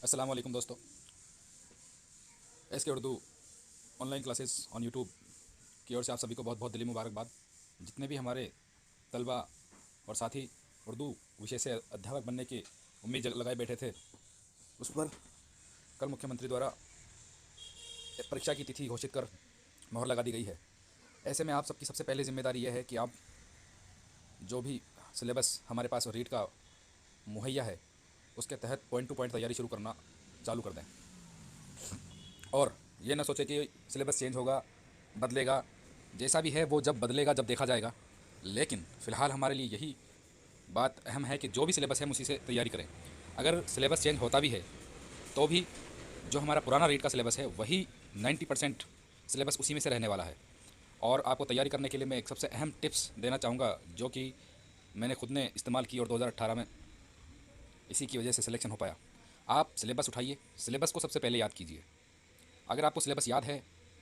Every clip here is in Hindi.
अस्सलाम वालेकुम दोस्तों। एस के Urdu online classes on YouTube की ओर से आप सभी को बहुत बहुत दिली मुबारकबाद। जितने भी हमारे तलबा और साथी उर्दू विषय से अध्यापक बनने की उम्मीद लगाए बैठे थे, उस पर कल मुख्यमंत्री द्वारा परीक्षा की तिथि घोषित कर मोहर लगा दी गई है। ऐसे में आप सबकी सबसे पहले जिम्मेदारी यह है कि आप जो भी सिलेबस हमारे पास रीड का मुहैया है उसके तहत पॉइंट टू पॉइंट तैयारी शुरू करना चालू कर दें। और ये ना सोचे कि सिलेबस चेंज होगा, बदलेगा, जैसा भी है वो जब बदलेगा जब देखा जाएगा। लेकिन फ़िलहाल हमारे लिए यही बात अहम है कि जो भी सिलेबस है हम उसी से तैयारी करें। अगर सिलेबस चेंज होता भी है तो भी जो हमारा पुराना रीड का सिलेबस है वही 90% सिलेबस उसी में से रहने वाला है। और आपको तैयारी करने के लिए मैं एक सबसे अहम टिप्स देना चाहूँगा जो कि मैंने खुद ने इस्तेमाल की और 2018 में इसी की वजह से सिलेक्शन हो पाया। आप सिलेबस उठाइए, सिलेबस को सबसे पहले याद कीजिए। अगर आपको सिलेबस याद है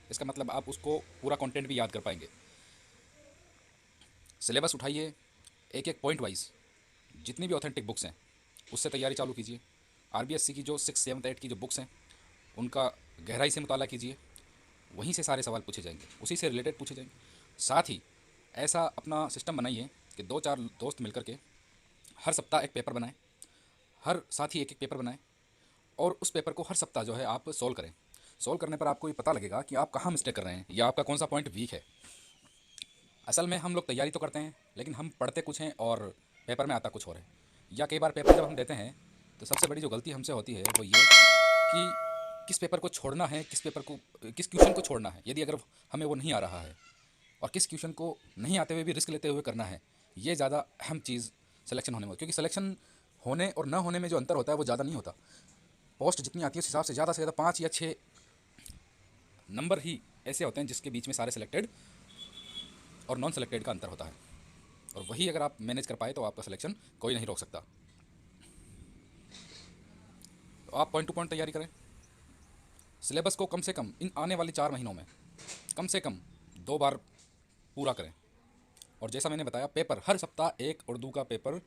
इसका मतलब आप उसको पूरा कंटेंट भी याद कर पाएंगे। सिलेबस उठाइए, एक एक पॉइंट वाइज जितनी भी ऑथेंटिक बुक्स हैं उससे तैयारी चालू कीजिए। आरबीएससी की जो 6, 7, 8 की जो बुक्स हैं उनका गहराई से मुताला कीजिए। वहीं से सारे सवाल पूछे जाएंगे, उसी से रिलेटेड पूछे जाएंगे। साथ ही ऐसा अपना सिस्टम बनाइए कि 2-4 दोस्त मिलकर के हर सप्ताह एक पेपर बनाएं, हर साथी एक एक पेपर बनाएं और उस पेपर को हर सप्ताह जो है आप सोल्व करें। सोल्व करने पर आपको ये पता लगेगा कि आप कहाँ मिस्टेक कर रहे हैं या आपका कौन सा पॉइंट वीक है। असल में हम लोग तैयारी तो करते हैं लेकिन हम पढ़ते कुछ हैं और पेपर में आता कुछ और है। या कई बार पेपर जब हम देते हैं तो सबसे बड़ी जो गलती हमसे होती है वो ये कि किस पेपर को छोड़ना है, किस क्वेश्चन को छोड़ना है यदि अगर हमें वो नहीं आ रहा है, और किस क्वेश्चन को नहीं आते हुए भी रिस्क लेते हुए करना है। ये ज़्यादा अहम चीज़ सिलेक्शन होने में, क्योंकि सिलेक्शन होने और न होने में जो अंतर होता है वो ज़्यादा नहीं होता। पोस्ट जितनी आती है उस हिसाब से ज़्यादा 5 या 6 नंबर ही ऐसे होते हैं जिसके बीच में सारे सिलेक्टेड और नॉन सिलेक्टेड का अंतर होता है। और वही अगर आप मैनेज कर पाए तो आपका सिलेक्शन कोई नहीं रोक सकता। तो आप पॉइंट टू पॉइंट तैयारी करें। सिलेबस को कम से कम इन आने वाले 4 महीनों में कम से कम 2 बार पूरा करें। और जैसा मैंने बताया, पेपर हर सप्ताह एक उर्दू का पेपर,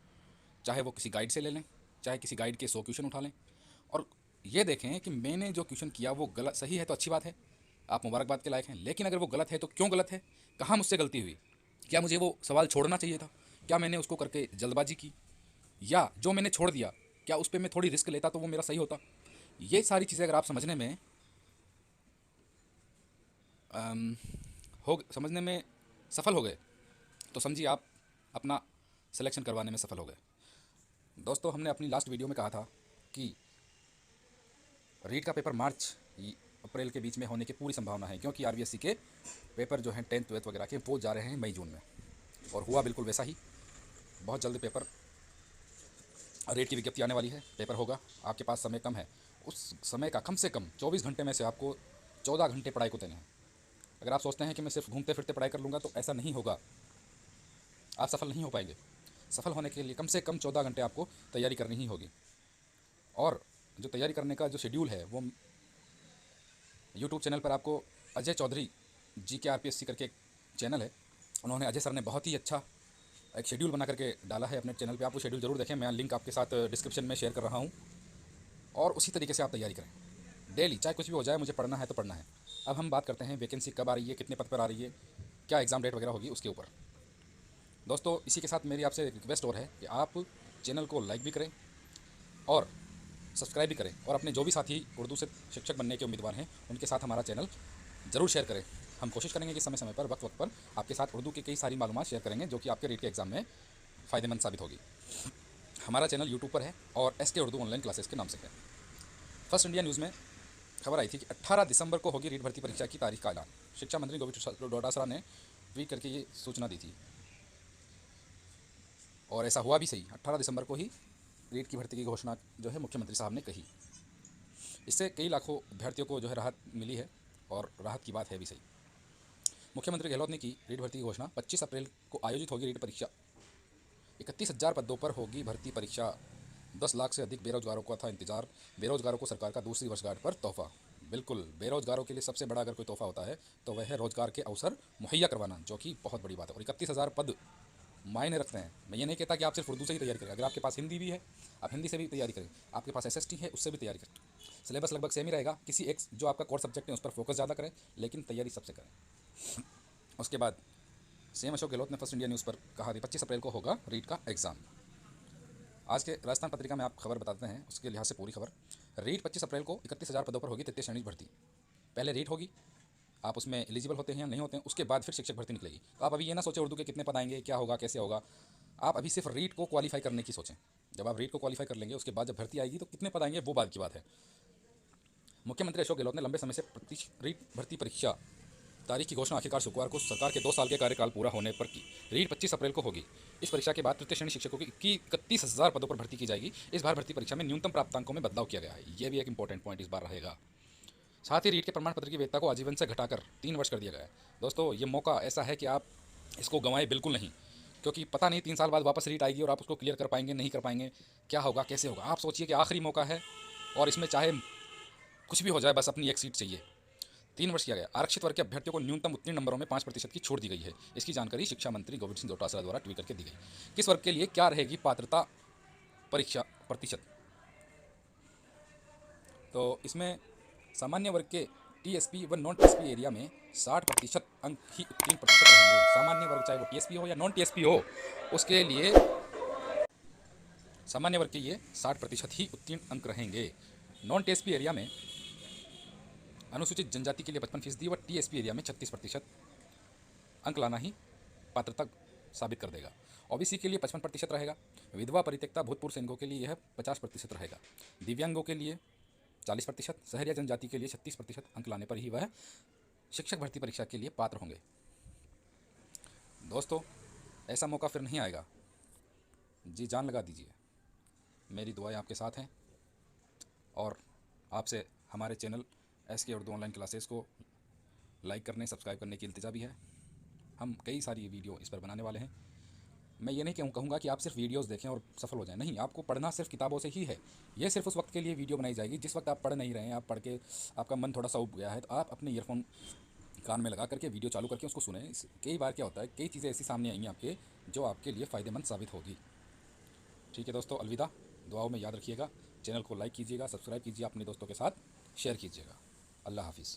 चाहे वो किसी गाइड से ले लें, चाहे किसी गाइड के 100 क्वेश्चन उठा लें और ये देखें कि मैंने जो क्वेश्चन किया वो गलत सही है तो अच्छी बात है, आप मुबारकबाद के लायक हैं। लेकिन अगर वो गलत है तो क्यों गलत है, कहाँ मुझसे गलती हुई, क्या मुझे वो सवाल छोड़ना चाहिए था, क्या मैंने उसको करके जल्दबाजी की, या जो मैंने छोड़ दिया क्या उस पर मैं थोड़ी रिस्क लेता तो वो मेरा सही होता। ये सारी चीज़ें अगर आप अम, समझने में सफल हो गए तो समझिए आप अपना सिलेक्शन करवाने में सफल हो गए। दोस्तों, हमने अपनी लास्ट वीडियो में कहा था कि रीट का पेपर मार्च अप्रैल के बीच में होने की पूरी संभावना है, क्योंकि आरबीएससी के पेपर जो हैं 10th 12th वगैरह के वो जा रहे हैं मई जून में। और हुआ बिल्कुल वैसा ही। बहुत जल्द पेपर रेट की विज्ञप्ति आने वाली है, पेपर होगा, आपके पास समय कम है। उस समय का कम से कम 24 घंटे में से आपको 14 घंटे पढ़ाई को देने हैं। अगर आप सोचते हैं कि मैं सिर्फ घूमते फिरते पढ़ाई कर लूँगा तो ऐसा नहीं होगा, आप सफल नहीं हो पाएंगे। सफल होने के लिए कम से कम 14 घंटे आपको तैयारी करनी ही होगी। और जो तैयारी करने का जो शेड्यूल है वो यूट्यूब चैनल पर आपको अजय चौधरी जी के आरपीएससी करके एक चैनल है, उन्होंने, अजय सर ने बहुत ही अच्छा एक शेड्यूल बना करके डाला है अपने चैनल पे। आप वो शेड्यूल ज़रूर देखें, मैं लिंक आपके साथ डिस्क्रिप्शन में शेयर कर रहा हूँ। और उसी तरीके से आप तैयारी करें डेली, चाहे कुछ भी हो जाए, मुझे पढ़ना है तो पढ़ना है। अब हम बात करते हैं वैकेंसी कब आ रही है, कितने पद पर आ रही है, क्या एग्ज़ाम डेट वगैरह होगी उसके ऊपर। दोस्तों, इसी के साथ मेरी आपसे रिक्वेस्ट और है कि आप चैनल को लाइक भी करें और सब्सक्राइब भी करें, और अपने जो भी साथी उर्दू से शिक्षक बनने के उम्मीदवार हैं उनके साथ हमारा चैनल ज़रूर शेयर करें। हम कोशिश करेंगे कि समय समय पर, वक्त वक्त पर आपके साथ उर्दू की कई सारी मालूमात शेयर करेंगे जो कि आपके रीट के एग्ज़ाम में फ़ायदेमंद साबित होगी। हमारा चैनल यूट्यूब पर है और एस के उर्दू ऑनलाइन क्लासेस के नाम से है। फर्स्ट इंडिया न्यूज़ में खबर आई थी कि 18 दिसंबर को होगी रीट भर्ती परीक्षा की तारीख का ऐलान। शिक्षा मंत्री गोविंद डोटासरा ने ट्वीट करके ये सूचना दी थी और ऐसा हुआ भी सही। 18 दिसंबर को ही रीट की भर्ती की घोषणा जो है मुख्यमंत्री साहब ने कही। इससे कई लाखों अभ्यर्थियों को जो है राहत मिली है और राहत की बात है भी सही। मुख्यमंत्री गहलोत ने की रीट भर्ती की घोषणा। 25 अप्रैल को आयोजित होगी रीट परीक्षा। 31,000 पदों पर होगी भर्ती परीक्षा। 10 लाख से अधिक बेरोजगारों का था इंतजार। बेरोजगारों को सरकार का दूसरी वर्षगांठ पर तोहफा। बिल्कुल, बेरोजगारों के लिए सबसे बड़ा अगर कोई तोहफा होता है तो वह है रोजगार के अवसर मुहैया करवाना, जो कि बहुत बड़ी बात है। और 31,000 पद मायने रखते हैं। मैं ये नहीं कहता कि आप सिर्फ उर्दू से ही तैयारी करें, अगर आपके पास हिंदी भी है आप हिंदी से भी तैयारी करें, आपके पास एसएसटी है उससे भी तैयारी करें। सिलेबस लगभग सेम ही रहेगा, किसी एक जो आपका कोर सब्जेक्ट है उस पर फोकस ज़्यादा करें, लेकिन तैयारी सबसे करें। उसके बाद सीएम अशोक गहलोत ने फर्स्ट इंडिया न्यूज़ पर कहा कि 25 अप्रैल को होगा रीट का एग्ज़ाम। आज के राजस्थान पत्रिका में आप खबर बताते हैं, उसके लिहाज से पूरी खबर। रीट 25 अप्रैल को 31,000 पदों पर होगी तृतीय श्रेणी भर्ती। पहले रीट होगी, आप उसमें एलिजिबल होते हैं या नहीं होते हैं, उसके बाद फिर शिक्षक भर्ती निकलेगी। तो आप अभी ये ना सोचें उर्दू के कितने पद आएंगे, क्या होगा, कैसे होगा। आप अभी सिर्फ रीट को क्वालिफाई करने की सोचें। जब आप रीट को क्वालिफाई कर लेंगे उसके बाद जब भर्ती आएगी तो कितने पद आएंगे वो बाद की बात है। मुख्यमंत्री अशोक गहलोत ने लंबे समय से रीट भर्ती परीक्षा तारीख की घोषणा आखिरकार शुक्रवार को सरकार के 2 साल के कार्यकाल पूरा होने पर की। रीट 25 अप्रैल को होगी। इस परीक्षा के बाद तृतीय श्रेणी शिक्षकों की 31,000 पदों पर भर्ती की जाएगी। इस बार भर्ती परीक्षा में न्यूनतम प्राप्तांकों में बदलाव किया गया है, यह भी एक इंपॉर्टेंट पॉइंट इस बार रहेगा। साथ ही रीट के प्रमाण पत्र की वैधता को आजीवन से घटाकर 3 वर्ष कर दिया गया है। दोस्तों ये मौका ऐसा है कि आप इसको गंवाएं बिल्कुल नहीं, क्योंकि पता नहीं 3 साल बाद वापस रीट आएगी और आप उसको क्लियर कर पाएंगे नहीं कर पाएंगे, क्या होगा कैसे होगा। आप सोचिए कि आखिरी मौका है और इसमें चाहे कुछ भी हो जाए बस अपनी एक सीट चाहिए। 3 वर्ष किया गया। आरक्षित वर्ग के अभ्यर्थियों को न्यूनतम उत्तीर्ण नंबरों में 5% की छूट दी गई है। इसकी जानकारी शिक्षा मंत्री गोविंद सिंह डोटासरा द्वारा ट्वीट करके दी गई। किस वर्ग के लिए क्या रहेगी पात्रता परीक्षा प्रतिशत, तो इसमें सामान्य वर्ग के टीएसपी व नॉन टीएसपी एरिया में 60% अंक ही उत्तीर्ण प्रतिशत रहेंगे। सामान्य वर्ग चाहे वो टीएसपी हो या नॉन टीएसपी हो, उसके लिए सामान्य वर्ग के लिए 60% ही उत्तीर्ण अंक रहेंगे। नॉन टीएसपी एरिया में अनुसूचित जनजाति के लिए 55% व टीएसपी एरिया में 36% अंक लाना ही पात्रता साबित कर देगा। ओबीसी के लिए 55% रहेगा। विधवा परित्यक्ता भूतपूर्व सैनिकों के लिए यह 50% रहेगा। दिव्यांगों के लिए 40%, शहरिया जनजाति के लिए 36% अंक लाने पर ही वह शिक्षक भर्ती परीक्षा के लिए पात्र होंगे। दोस्तों ऐसा मौका फिर नहीं आएगा, जी जान लगा दीजिए। मेरी दुआएं आपके साथ हैं और आपसे हमारे channel SK Urdu online classes को लाइक करने सब्सक्राइब करने की इल्तिजा भी है। हम कई सारी वीडियो इस पर बनाने वाले हैं। मैं ये नहीं कहूँगा कि आप सिर्फ वीडियोस देखें और सफल हो जाएं, नहीं, आपको पढ़ना सिर्फ किताबों से ही है। ये सिर्फ उस वक्त के लिए वीडियो बनाई जाएगी जिस वक्त आप पढ़ नहीं रहे हैं, आप पढ़ के आपका मन थोड़ा सा उब गया है, तो आप अपने ईयरफोन कान में लगा करके वीडियो चालू करके उसको सुने। कई बार क्या होता है, कई चीज़ें ऐसी सामने आएंगी आपके जो आपके लिए फ़ायदेमंद साबित होगी। ठीक है दोस्तों, अलविदा। दुआओं में याद रखिएगा। चैनल को लाइक कीजिएगा, सब्सक्राइब कीजिए, अपने दोस्तों के साथ शेयर कीजिएगा। अल्लाह हाफिज़।